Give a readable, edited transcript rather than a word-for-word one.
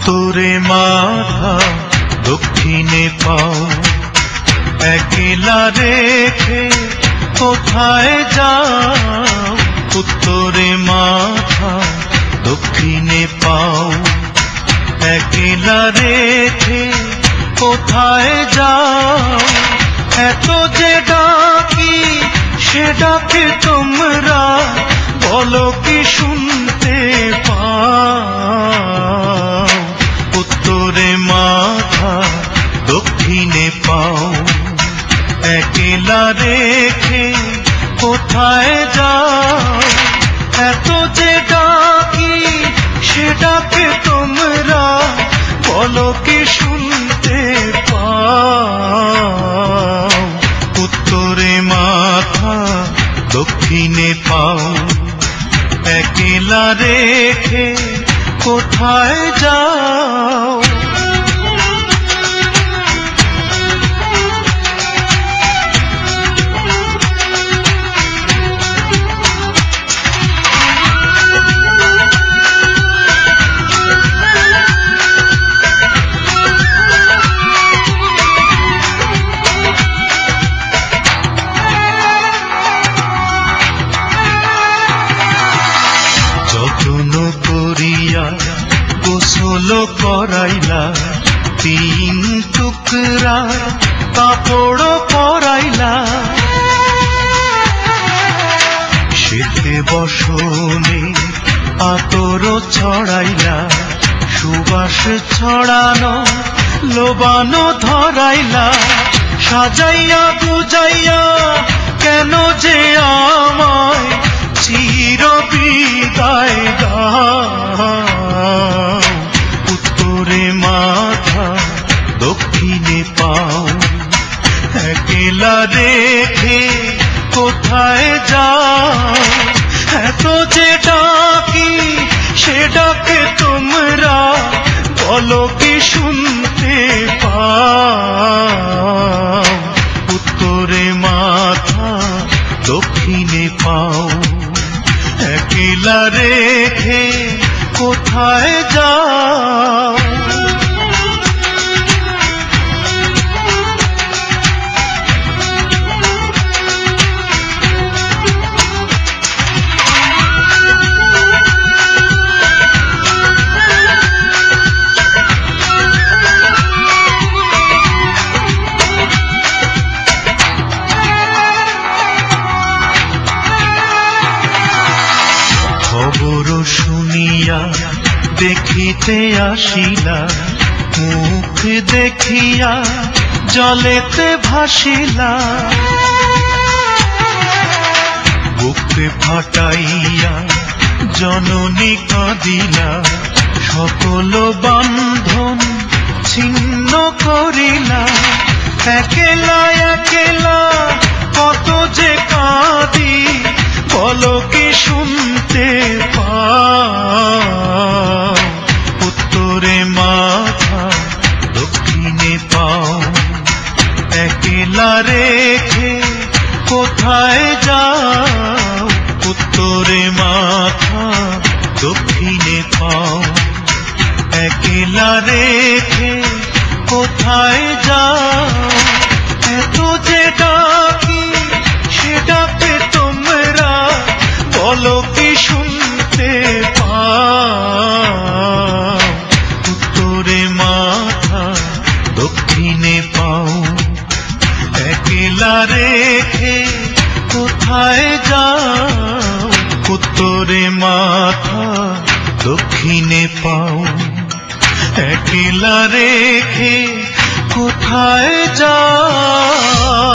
উত্তরে মাথা দক্ষিণে পাও, একলা রেখে কোথায় যাও? উত্তরে মাথা দক্ষিণে পাও, একলা রেখে কোথায় যাও? এত যে ডাকি সে ডাকে তোমরা বলো কি শুনতে পাও? উত্তরে মাথা দক্ষিণে পাও, একলা রেখে কোথায় যাও? এত যে ডাকি সে ডাকে তোমরা বলো কি শুনতে পাও? উত্তরে মাথা দক্ষিণে পাও, একলা রেখে কোথায় যাও? যত্ন করিয়া গোসল করাইলা, 3 টুকরা কাপড় পরাইলা, শীতে বসনে আতর ছড়াইলা, সুবাস ছড়ানো লোবানো ধরাইলা, সাজাইয়া বুঝাইয়া কেন যে আমায় চির বিদায় দাও? উত্তরে মাথা দক্ষিণে পাও, একলা রেখে কোথায় যাও? এত যে ডাকি সে ডাকে তোমরা বলো কি শুনতে পাও? উত্তরে মাথা দক্ষিণে পাও, একলা রেখে কোথায় যাও? খবর শুনিয়া দেখিতে আসিলা, মুখ দেখিয়া জলেতে ভাসিলা, বুকে ফাটাইয়া জননী কাঁদিলা, সকল বন্ধন ছিন্ন করিলা, একলা একলা কত যে কাঁদি বলো কি শুনতে পাও? উত্তরে মাথা দক্ষিণে পাও, একলা রেখে কোথায় যাও? উত্তরে মাথা দক্ষিণে পাও, একলা রেখে কোথায় যাও? এত যে ডাকি সে ডাকে তোমরা বলো কি শুনতে পাও? উত্তরে মাথা দক্ষিণে পাও, একলা রেখে কোথায় যাও? উত্তরে মাথা দক্ষিণে পাও, একলা রেখে কোথায় যাও?